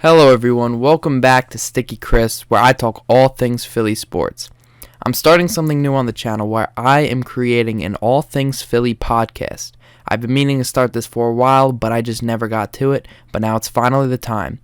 Hello everyone, welcome back to Sticky Chris, where I talk all things Philly sports. I'm starting something new on the channel where I am creating an all things Philly podcast. I've been meaning to start this for a while, but I just never got to it, but now it's finally the time.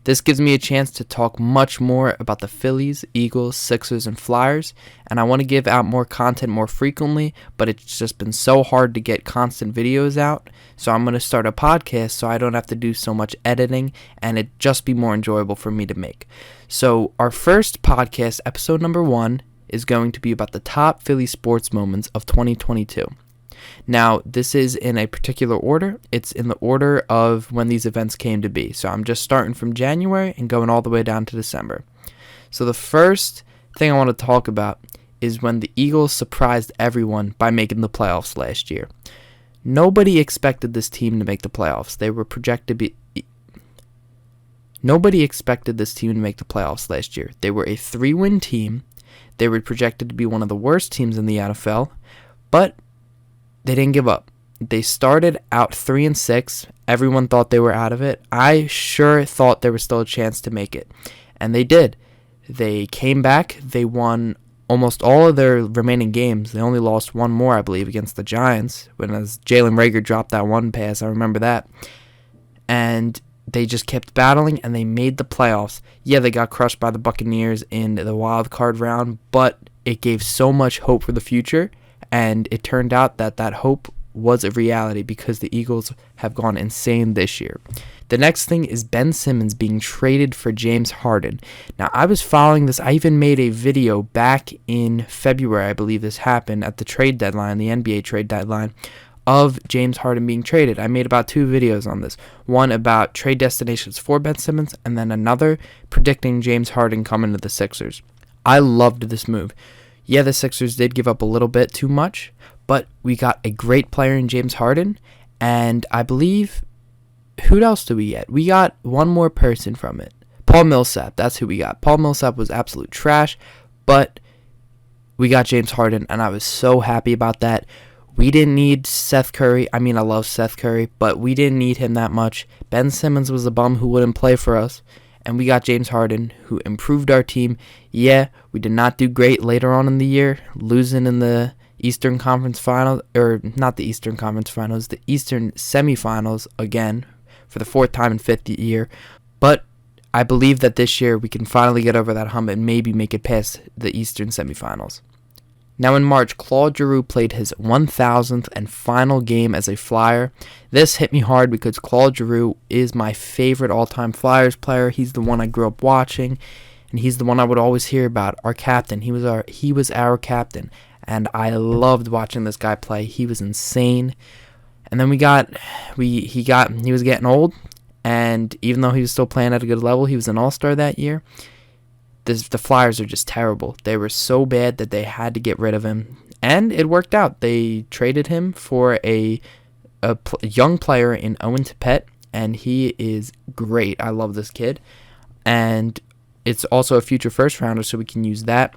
This gives me a chance to talk much more about the Phillies, Eagles, Sixers, and Flyers, and I want to give out more content more frequently, but it's just been so hard to get constant videos out, so I'm going to start a podcast so I don't have to do so much editing, and it just be more enjoyable for me to make. So our first podcast, episode number 1, is going to be about the top Philly sports moments of 2022. Now, this is in a particular order. It's in the order of when these events came to be. So I'm just starting from January and going all the way down to December. So the first thing I want to talk about is when the Eagles surprised everyone by making the playoffs last year. Nobody expected this team to make the playoffs. They were projected to be... Nobody expected this team to make the playoffs last year. They were a 3-win team. They were projected to be one of the worst teams in the NFL, but they didn't give up. They started out 3-6. Everyone thought they were out of it. I sure thought there was still a chance to make it, and they did. They came back. They won almost all of their remaining games. They only lost one more, I believe, against the Giants, when as Jalen Reagor dropped that one pass. I remember that. And they just kept battling, and they made the playoffs. Yeah, they got crushed by the Buccaneers in the wild card round, but it gave so much hope for the future, and it turned out that that hope was a reality because the Eagles have gone insane this year. The next thing is Ben Simmons being traded for James Harden. Now, I was following this. I even made a video back in February, I believe this happened, at the trade deadline, the NBA trade deadline, of James Harden being traded. I made about 2 videos on this. One about trade destinations for Ben Simmons, and then another predicting James Harden coming to the Sixers. I loved this move. Yeah, the Sixers did give up a little bit too much, but we got a great player in James Harden, and I believe, who else do we get? We got one more person from it. Paul Millsap, that's who we got. Paul Millsap was absolute trash, but we got James Harden, and I was so happy about that. We didn't need Seth Curry. I mean, I love Seth Curry, but we didn't need him that much. Ben Simmons was a bum who wouldn't play for us, and we got James Harden, who improved our team. Yeah, we did not do great later on in the year, losing in the Eastern Conference Finals, or not the Eastern Conference Finals, the Eastern Semifinals again for the 4th time in 5th year. But I believe that this year we can finally get over that hump and maybe make it past the Eastern Semifinals. Now in March, Claude Giroux played his 1,000th and final game as a Flyer. This hit me hard because Claude Giroux is my favorite all-time Flyers player. He's the one I grew up watching, and he's the one I would always hear about. Our captain. He was our captain, and I loved watching this guy play. He was insane. And then he was getting old, and even though he was still playing at a good level, he was an all-star that year. The Flyers are just terrible. They were so bad that they had to get rid of him, and it worked out. They traded him for a young player in Owen Tippett, and he is great. I love this kid, and it's also a future first rounder, so we can use that.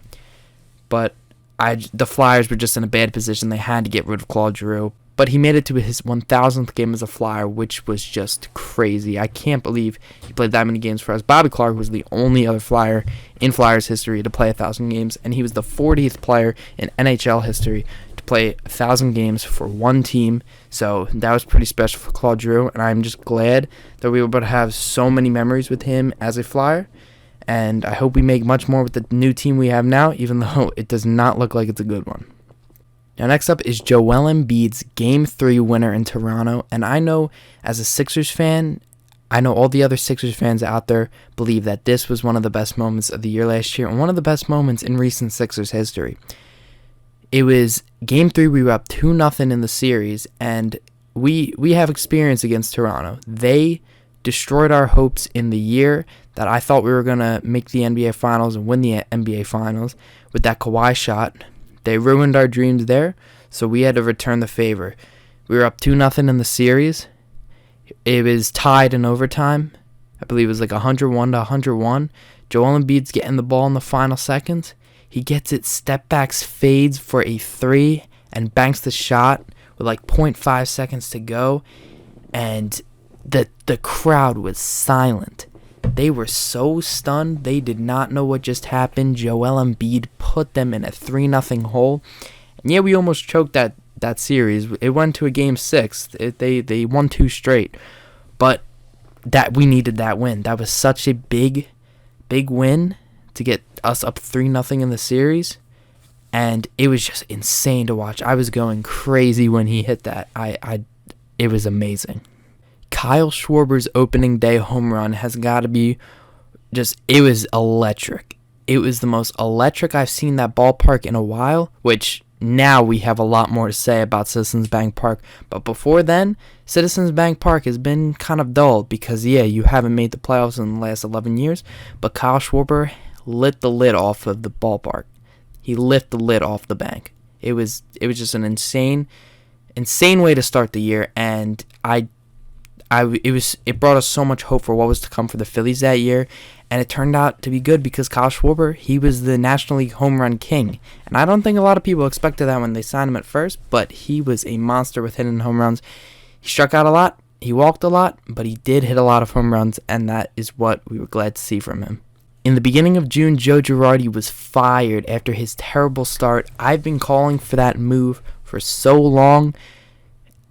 But the Flyers were just in a bad position. They had to get rid of Claude Giroux. But he made it to his 1,000th game as a Flyer, which was just crazy. I can't believe he played that many games for us. Bobby Clarke was the only other Flyer in Flyers history to play 1,000 games, and he was the 40th player in NHL history to play 1,000 games for one team. So that was pretty special for Claude Giroux, and I'm just glad that we were able to have so many memories with him as a Flyer. And I hope we make much more with the new team we have now, even though it does not look like it's a good one. Now, next up is Joel Embiid's Game 3 winner in Toronto, and I know as a Sixers fan, I know all the other Sixers fans out there believe that this was one of the best moments of the year last year and one of the best moments in recent Sixers history. It was Game 3, we were up 2-0 in the series, and we have experience against Toronto. They destroyed our hopes in the year that I thought we were going to make the NBA Finals and win the NBA Finals with that Kawhi shot. They ruined our dreams there, so we had to return the favor. We were up 2-0 in the series. It was tied in overtime. I believe it was like 101-101. Joel Embiid's getting the ball in the final seconds. He gets it, step backs, fades for a 3, and banks the shot with like 0.5 seconds to go. And the crowd was silent. They were so stunned. They did not know what just happened. Joel Embiid put them in a 3-0 hole. And yeah, we almost choked that series. It went to a game 6. They won 2 straight. But that we needed that win. That was such a big win to get us up 3-0 in the series. And it was just insane to watch. I was going crazy when he hit that. It was amazing. Kyle Schwarber's opening day home run has got to be it was electric. It was the most electric I've seen that ballpark in a while, which now we have a lot more to say about Citizens Bank Park. But before then, Citizens Bank Park has been kind of dull because, yeah, you haven't made the playoffs in the last 11 years, but Kyle Schwarber lit the lid off of the ballpark. He lifted the lid off the bank. It was just an insane way to start the year, and it brought us so much hope for what was to come for the Phillies that year, and it turned out to be good because Kyle Schwarber, he was the National League home run king, and I don't think a lot of people expected that when they signed him at first, but he was a monster with hitting home runs. He struck out a lot, he walked a lot, but he did hit a lot of home runs, and that is what we were glad to see from him. In the beginning of June, Joe Girardi was fired after his terrible start. I've been calling for that move for so long.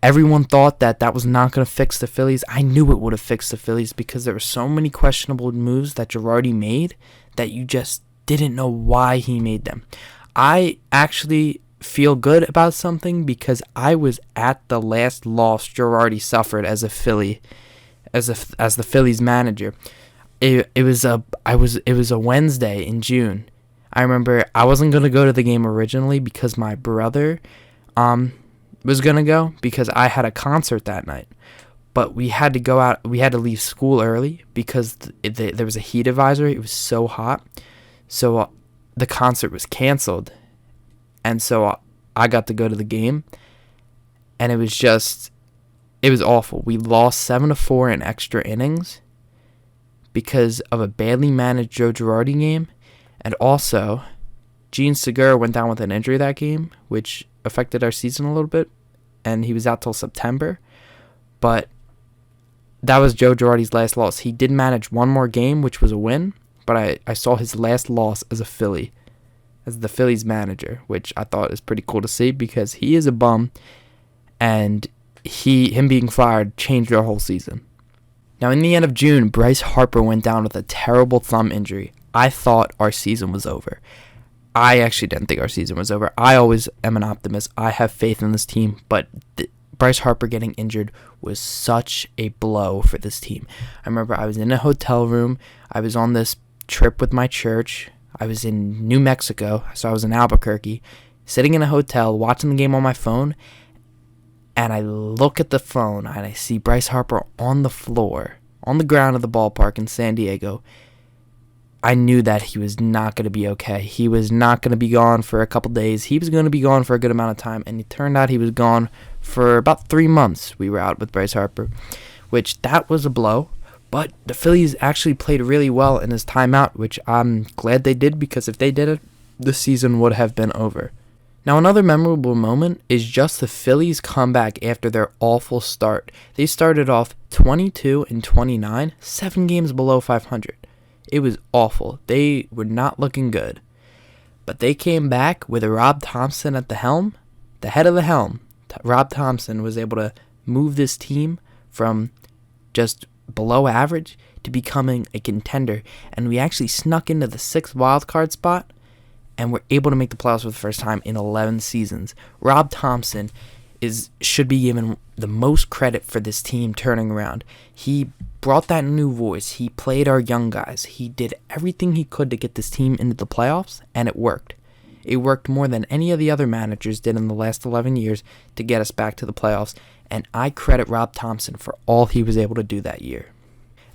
Everyone thought that was not going to fix the Phillies. I knew it would have fixed the Phillies because there were so many questionable moves that Girardi made that you just didn't know why he made them. I actually feel good about something because I was at the last loss Girardi suffered as a Philly, as the Phillies manager. It was a Wednesday in June. I remember I wasn't going to go to the game originally because my brother was going to go because I had a concert that night. But we had to go out. We had to leave school early because there was a heat advisory. It was so hot. So the concert was canceled. And so I got to go to the game. And it was awful. We lost 7-4 in extra innings because of a badly managed Joe Girardi game. And also, Jean Segura went down with an injury that game, which affected our season a little bit. And he was out till September. But that was Joe Girardi's last loss. He did manage one more game, which was a win. But I saw his last loss as a Philly, as the Phillies manager, which I thought is pretty cool to see because he is a bum. And him being fired changed our whole season. Now, in the end of June, Bryce Harper went down with a terrible thumb injury. I thought our season was over. I actually didn't think our season was over. I always am an optimist. I have faith in this team, but Bryce Harper getting injured was such a blow for this team. I remember I was in a hotel room. I was on this trip with my church. I was in New Mexico, so I was in Albuquerque, sitting in a hotel, watching the game on my phone, and I look at the phone, and I see Bryce Harper on the floor, on the ground of the ballpark in San Diego. I knew that he was not going to be okay. He was not going to be gone for a couple days. He was going to be gone for a good amount of time, and it turned out he was gone for about 3 months. We were out with Bryce Harper, which that was a blow. But the Phillies actually played really well in his timeout, which I'm glad they did because if they did it, the season would have been over. Now, another memorable moment is just the Phillies' comeback after their awful start. They started off 22-29, 7 games below 500. It was awful. They were not looking good. But they came back with Rob Thompson at the helm, the head of the helm. Rob Thompson was able to move this team from just below average to becoming a contender. And we actually snuck into the 6th wildcard spot and were able to make the playoffs for the first time in 11 seasons. Rob Thompson should be given the most credit for this team turning around. He brought that new voice. He played our young guys. He did everything he could to get this team into the playoffs, and it worked. It worked more than any of the other managers did in the last 11 years to get us back to the playoffs, and I credit Rob Thompson for all he was able to do that year.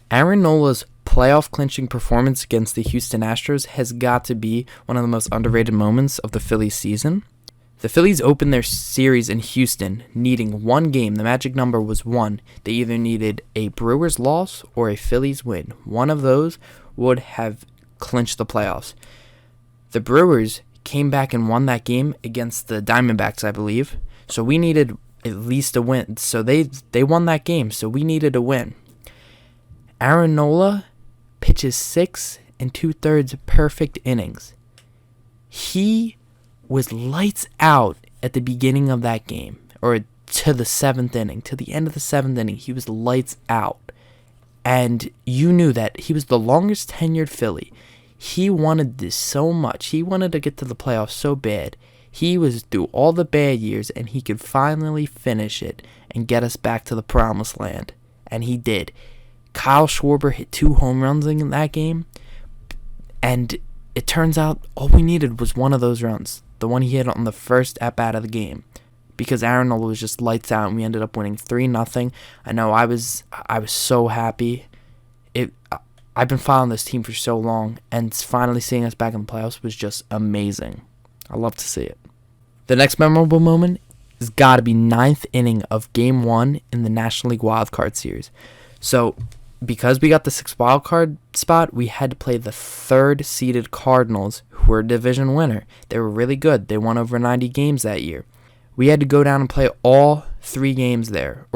Aaron Nola's playoff-clinching performance against the Houston Astros has got to be one of the most underrated moments of the Phillies season. The Phillies opened their series in Houston needing one game. The magic number was 1. They either needed a Brewers loss or a Phillies win. One of those would have clinched the playoffs. The Brewers came back and won that game against the Diamondbacks, I believe. So we needed at least a win. So they won that game, so we needed a win. Aaron Nola pitches 6 2/3 perfect innings. He was lights out at the beginning of that game, or to the 7th inning. To the end of the 7th inning, he was lights out. And you knew that he was the longest tenured Philly. He wanted this so much. He wanted to get to the playoffs so bad. He was through all the bad years, and he could finally finish it and get us back to the promised land. And he did. Kyle Schwarber hit 2 home runs in that game, and it turns out all we needed was one of those runs, the one he hit on the first at-bat of the game, because Aaron Nola was just lights out, and we ended up winning 3-0. I know I was so happy. I've been following this team for so long, and finally seeing us back in the playoffs was just amazing. I love to see it. The next memorable moment has got to be 9th inning of Game 1 in the National League Wildcard Series. So, because we got the 6th wildcard spot, we had to play the 3rd-seeded Cardinals, who were a division winner. They were really good. They won over 90 games that year. We had to go down and play all 3 games there,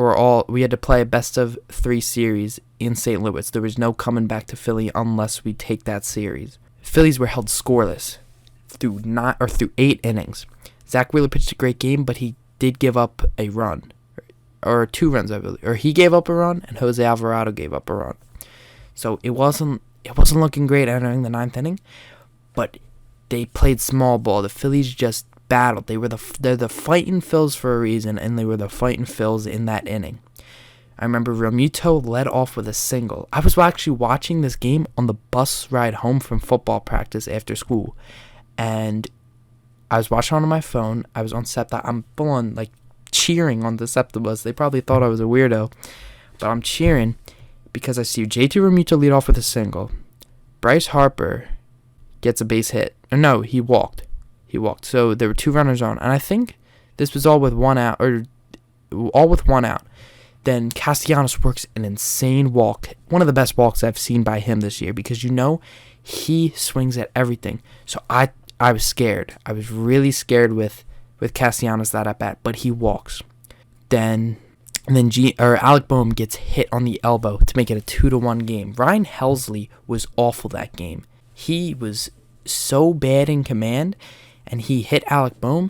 we had to play a best-of-3 series in St. Louis. There was no coming back to Philly unless we take that series. Phillies were held scoreless through 8 innings. Zach Wheeler pitched a great game, but he did give up a run, or 2 runs, I believe. Or he gave up a run, and Jose Alvarado gave up a run. So it wasn't looking great entering the 9th inning, but they played small ball. The Phillies just battled. They're the fighting Phils for a reason, and they were the fighting Phils in that inning. I remember Realmuto led off with a single. I was actually watching this game on the bus ride home from football practice after school, and I was watching on my phone. I was on SEPTA. I'm full on cheering on the SEPTA bus. They probably thought I was a weirdo, but I'm cheering because I see JT Realmuto lead off with a single. Bryce Harper gets a base hit. Or no, he walked. So there were 2 runners on, and I think this was all with 1 out. Then Castellanos works an insane walk, one of the best walks I've seen by him this year, because he swings at everything. So I was scared. I was really scared with Castellanos that at bat, but he walks. Then Alec Boehm gets hit on the elbow to make it a 2-1 game. Ryan Helsley was awful that game. He was so bad in command, and he hit Alec Boehm,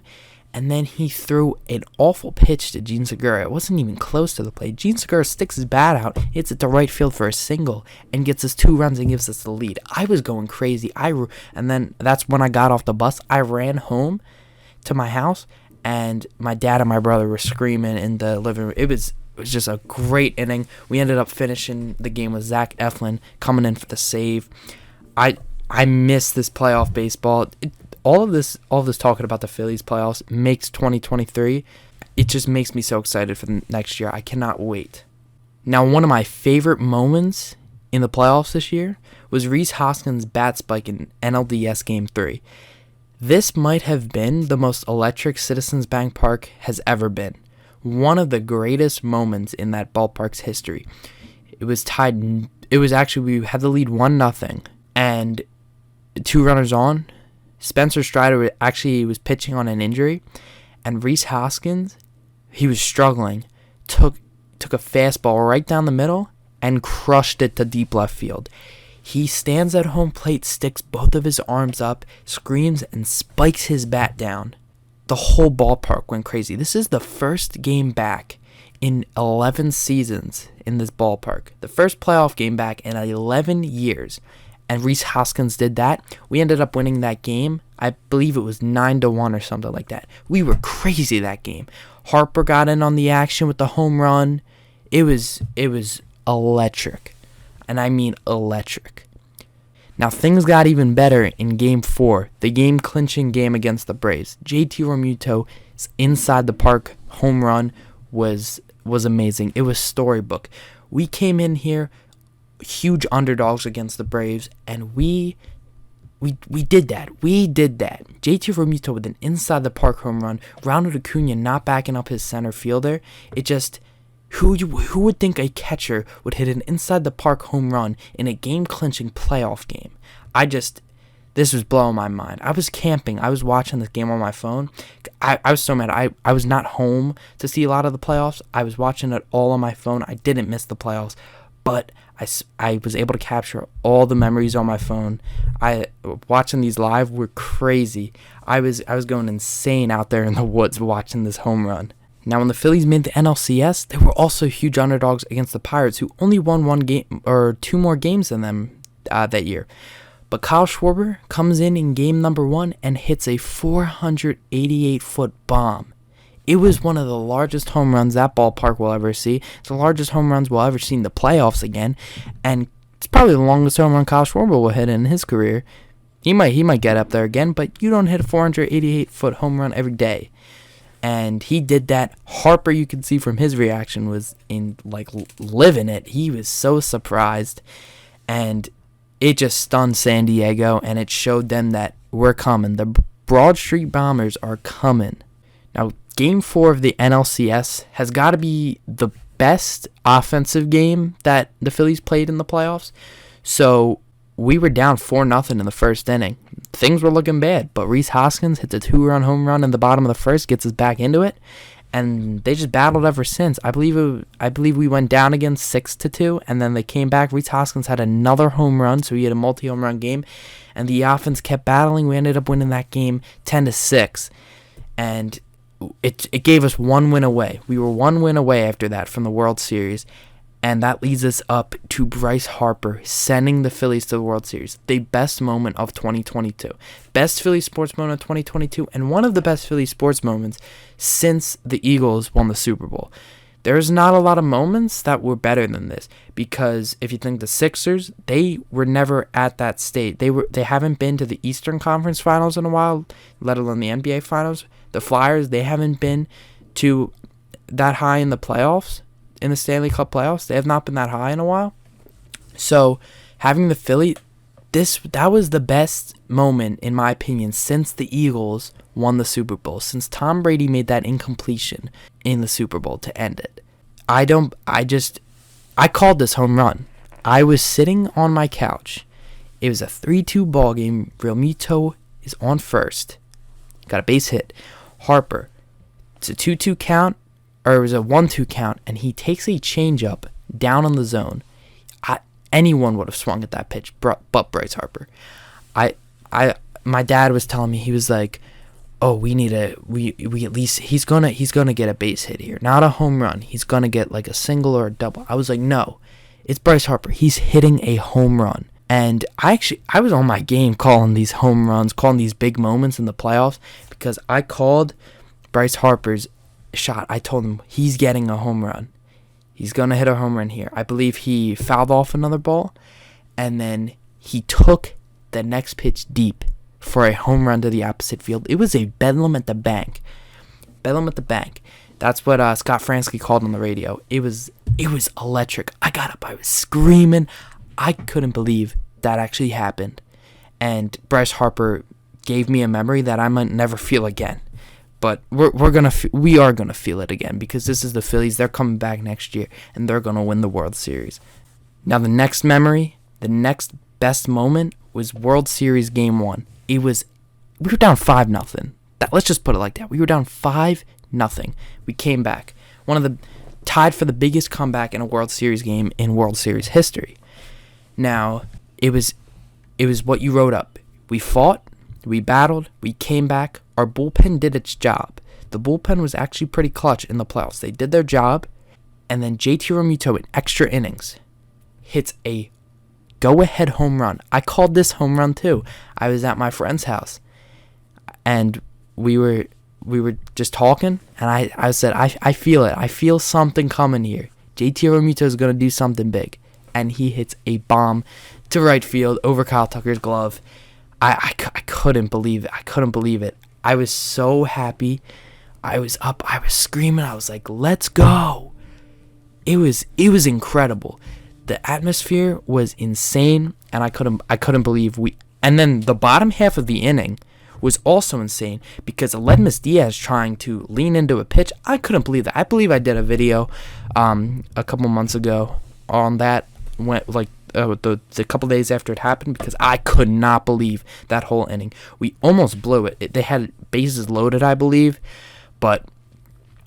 and then he threw an awful pitch to Gene Segura. It wasn't even close to the plate. Gene Segura sticks his bat out, hits it to right field for a single, and gets us 2 runs and gives us the lead. I was going crazy. And then that's when I got off the bus. I ran home to my house, and my dad and my brother were screaming in the living room. It was just a great inning. We ended up finishing the game with Zach Eflin coming in for the save. I miss this playoff baseball. All of this talking about the Phillies playoffs makes 2023. It just makes me so excited for the next year. I cannot wait. Now, one of my favorite moments in the playoffs this year was Rhys Hoskins' bat spike in NLDS Game 3. This might have been the most electric Citizens Bank Park has ever been. One of the greatest moments in that ballpark's history. We had the lead 1-0, and 2 runners on. Spencer Strider actually was pitching on an injury, and Rhys Hoskins, he was struggling, took a fastball right down the middle and crushed it to deep left field. He stands at home plate, sticks both of his arms up, screams, and spikes his bat down. The whole ballpark went crazy. This is the first game back in 11 seasons in this ballpark. The first playoff game back in 11 years. And Rhys Hoskins did that. We ended up winning that game. I believe it was 9-1 or something like that. We were crazy that game. Harper got in on the action with the home run. It was electric. And I mean electric. Now things got even better in Game 4, the game-clinching game against the Braves. JT Realmuto's inside the park home run was amazing. It was storybook. We came in here huge underdogs against the Braves, and we did that. We did that. JT Realmuto with an inside the park home run. Ronald Acuna not backing up his center fielder. It just who would think a catcher would hit an inside the park home run in a game clinching playoff game? This was blowing my mind. I was camping. I was watching this game on my phone. I was so mad. I was not home to see a lot of the playoffs. I was watching it all on my phone. I didn't miss the playoffs. but I was able to capture all the memories on my phone. Watching these live were crazy. I was going insane out there in the woods watching this home run. Now, when the Phillies made the NLCS, they were also huge underdogs against the Pirates, who only won one game or two more games than them that year. But Kyle Schwarber comes in game number 1 and hits a 488-foot bomb. It was one of the largest home runs that ballpark will ever see. It's the largest home runs we'll ever see in the playoffs again, and it's probably the longest home run Kyle Schwarber will hit in his career. He might get up there again, but you don't hit a 488-foot home run every day. And he did that. Harper, you can see from his reaction, was living it. He was so surprised, and it just stunned San Diego, and it showed them that we're coming. The Broad Street Bombers are coming. Now, Game 4 of the NLCS has got to be the best offensive game that the Phillies played in the playoffs. So we were down 4-0 in the first inning. Things were looking bad, but Rhys Hoskins hits a 2-run home run in the bottom of the first, gets us back into it, and they just battled ever since. I believe we went down again 6-2, and then they came back. Rhys Hoskins had another home run, so he had a multi-home run game, and the offense kept battling. We ended up winning that game 10-6, and it gave us one win away. We were one win away after that from the World Series, and that leads us up to Bryce Harper sending the Phillies to the World Series. The best moment of 2022. Best Philly sports moment of 2022, and one of the best Philly sports moments since the Eagles won the Super Bowl. There's not a lot of moments that were better than this, because if you think the Sixers, they were never at that state. They haven't been to the Eastern Conference Finals in a while, let alone the NBA Finals. The Flyers, they haven't been to that high in the playoffs. In the Stanley Cup playoffs, they have not been that high in a while. So having the Philly, that was the best moment, in my opinion, since the Eagles won the Super Bowl, since Tom Brady made that incompletion in the Super Bowl to end it. I called this home run. I was sitting on my couch. It was a 3-2 ball game. Realmuto is on first. Got a base hit. Harper. It's a 2-2 count. Or it was a 1-2 count, and he takes a changeup down on the zone. Anyone would have swung at that pitch, but Bryce Harper. My dad was telling me, he was like, "Oh, we at least he's gonna get a base hit here, not a home run. He's gonna get like a single or a double." I was like, "No, it's Bryce Harper. He's hitting a home run." And I was on my game calling these home runs, calling these big moments in the playoffs, because I called Bryce Harper's shot. I told him he's getting a home run. He's going to hit a home run here. I believe he fouled off another ball, and then he took the next pitch deep for a home run to the opposite field. It was a bedlam at the bank. Bedlam at the bank. That's what Scott Fransky called on the radio. It was electric. I got up. I was screaming. I couldn't believe that actually happened. And Bryce Harper gave me a memory that I might never feel again. But we are gonna feel it again, because this is the Phillies. They're coming back next year, and they're gonna win the World Series. Now, the next memory, the next best moment was World Series Game 1. We were down 5-0. Let's just put it like that. We were down 5-0. We came back. Tied for the biggest comeback in a World Series game in World Series history. Now, it was what you wrote up. We fought. We battled. We came back. Our bullpen did its job. The bullpen was actually pretty clutch in the playoffs. They did their job, and then JT Realmuto in extra innings hits a go-ahead home run. I called this home run too. I was at my friend's house, and we were just talking, and I said, I feel it. I feel something coming here. JT Realmuto is going to do something big, and he hits a bomb to right field over Kyle Tucker's glove. I couldn't believe it. I couldn't believe it. I was so happy. I was up. I was screaming. I was like, "Let's go!" It was incredible. The atmosphere was insane, and I couldn't believe we. And then the bottom half of the inning was also insane, because Aledmys Diaz trying to lean into a pitch. I couldn't believe that. I believe I did a video a couple months ago on that, the couple days after it happened, because I could not believe that whole inning. We almost blew it. They had bases loaded, I believe, but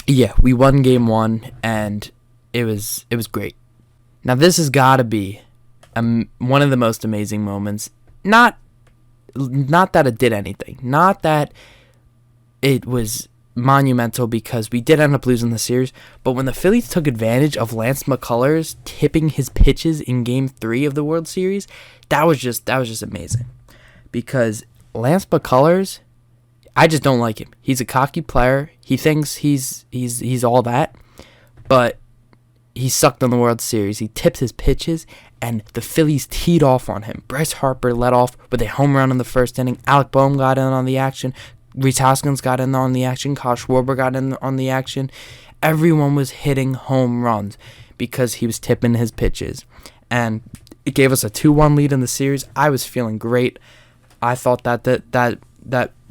yeah, we won Game 1, and it was great. Now this has got to be one of the most amazing moments. Not that it did anything. Not that it was monumental because we did end up losing the series, but when the Phillies took advantage of Lance McCullers tipping his pitches in Game 3 of the World Series, that was just amazing. Because Lance McCullers, I just don't like him. He's a cocky player. He thinks he's all that, but he sucked on the World Series. He tipped his pitches, and the Phillies teed off on him. Bryce Harper led off with a home run in the first inning. Alec Boehm got in on the action. Rhys Hoskins got in on the action. Kyle Schwarber got in on the action. Everyone was hitting home runs because he was tipping his pitches. And it gave us a 2-1 lead in the series. I was feeling great. I thought that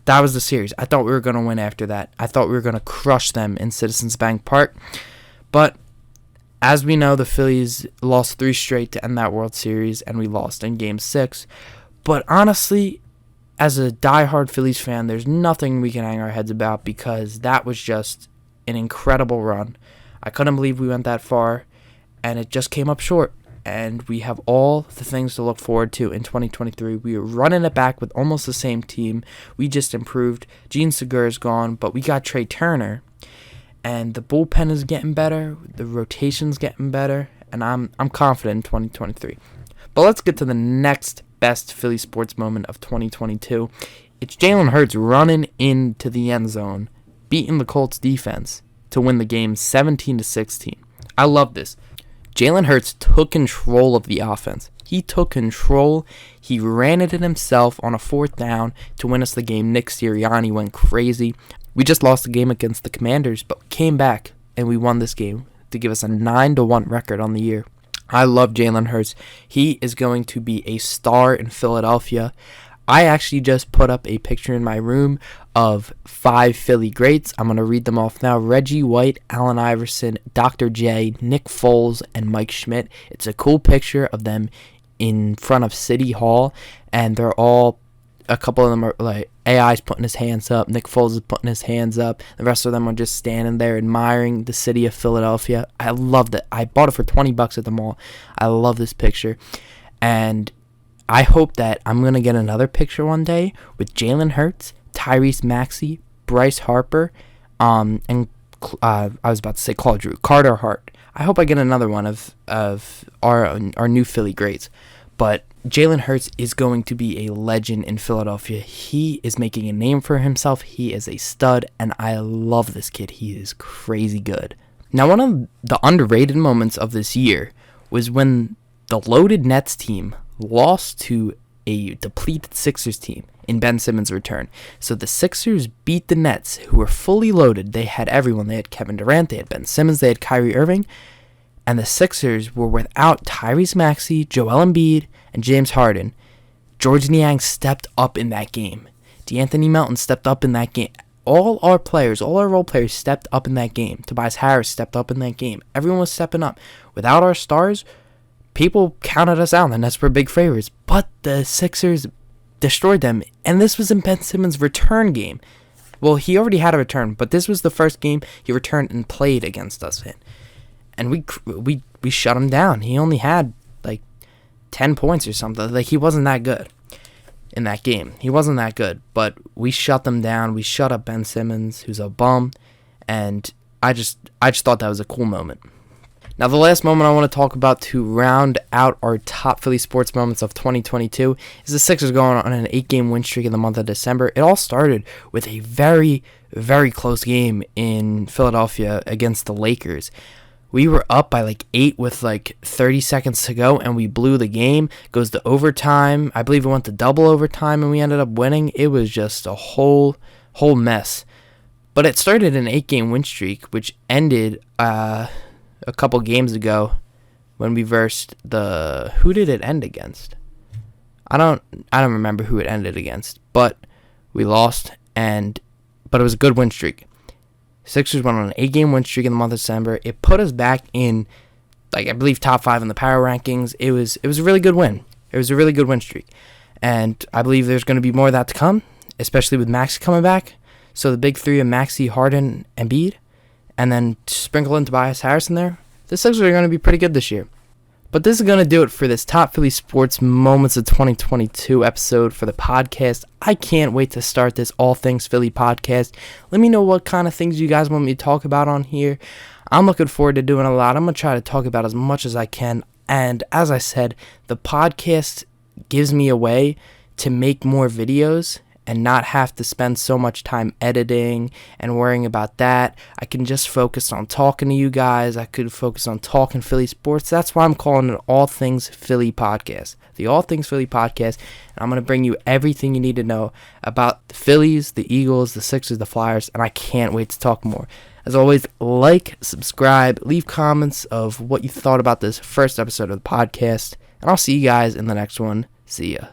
was the series. I thought we were going to win after that. I thought we were going to crush them in Citizens Bank Park. But as we know, the Phillies lost 3 straight to end that World Series, and we lost in Game 6. But honestly, as a diehard Phillies fan, there's nothing we can hang our heads about because that was just an incredible run. I couldn't believe we went that far, and it just came up short. And we have all the things to look forward to in 2023. We are running it back with almost the same team. We just improved. Gene Segura's gone, but we got Trey Turner. And the bullpen is getting better. The rotation's getting better. And I'm confident in 2023. But let's get to the next best Philly sports moment of 2022. It's Jalen Hurts running into the end zone, beating the Colts defense to win the game 17-16. I love this. Jalen Hurts took control of the offense. He took control. He ran it in himself on a 4th down to win us the game. Nick Sirianni went crazy. We just lost the game against the Commanders, but came back and we won this game to give us a 9-1 record on the year. I love Jalen Hurts. He is going to be a star in Philadelphia. I actually just put up a picture in my room of 5 Philly greats. I'm going to read them off now. Reggie White, Allen Iverson, Dr. J, Nick Foles, and Mike Schmidt. It's a cool picture of them in front of City Hall, and they're all, a couple of them are like, AI's putting his hands up, Nick Foles is putting his hands up, the rest of them are just standing there admiring the city of Philadelphia. I loved it. I bought it for $20 at the mall. I love this picture, and I hope that I'm going to get another picture one day with Jalen Hurts, Tyrese Maxey, Bryce Harper, and I was about to say Claude Drew, Carter Hart. I hope I get another one of our new Philly greats. But Jalen Hurts is going to be a legend in Philadelphia. He is making a name for himself. He is a stud, and I love this kid. He is crazy good. Now, one of the underrated moments of this year was when the loaded Nets team lost to a depleted Sixers team in Ben Simmons' return. So the Sixers beat the Nets, who were fully loaded. They had everyone. They had Kevin Durant, they had Ben Simmons, they had Kyrie Irving, and the Sixers were without Tyrese Maxey, Joel Embiid, and James Harden. George Niang stepped up in that game. D'Anthony Melton stepped up in that game. All our role players stepped up in that game. Tobias Harris stepped up in that game. Everyone was stepping up. Without our stars, people counted us out, and that's were big favorites. But the Sixers destroyed them, and this was in Ben Simmons' return game. Well, he already had a return, but this was the first game he returned and played against us in. And we shut him down. He only had like 10 points or something. Like, he wasn't that good in that game. He wasn't that good, but we shut them down. We shut up Ben Simmons, who's a bum, and I just thought that was a cool moment. Now, the last moment I want to talk about to round out our top Philly sports moments of 2022 is the Sixers going on an 8-game win streak in the month of December. It all started with a very, very close game in Philadelphia against the Lakers. We were up by like 8 with like 30 seconds to go, and we blew the game. It goes to overtime. I believe it went to double overtime, and we ended up winning. It was just a whole mess. But it started an 8-game win streak, which ended a couple games ago when we versed the... Who did it end against? I don't remember who it ended against, but we lost, but it was a good win streak. Sixers went on an 8-game win streak in the month of December. It put us back in, like, I believe, top 5 in the power rankings. It was a really good win. It was a really good win streak. And I believe there's going to be more of that to come, especially with Maxey coming back. So the big three of Maxey, Harden, and Embiid, and then sprinkle in Tobias Harris in there. The Sixers are going to be pretty good this year. But this is going to do it for this Top Philly Sports Moments of 2022 episode for the podcast. I can't wait to start this All Things Philly podcast. Let me know what kind of things you guys want me to talk about on here. I'm looking forward to doing a lot. I'm going to try to talk about as much as I can. And as I said, the podcast gives me a way to make more videos and not have to spend so much time editing and worrying about that. I can just focus on talking to you guys. I could focus on talking Philly sports. That's why I'm calling it All Things Philly Podcast. The All Things Philly Podcast. And I'm going to bring you everything you need to know about the Phillies, the Eagles, the Sixers, the Flyers, and I can't wait to talk more. As always, like, subscribe, leave comments of what you thought about this first episode of the podcast, and I'll see you guys in the next one. See ya.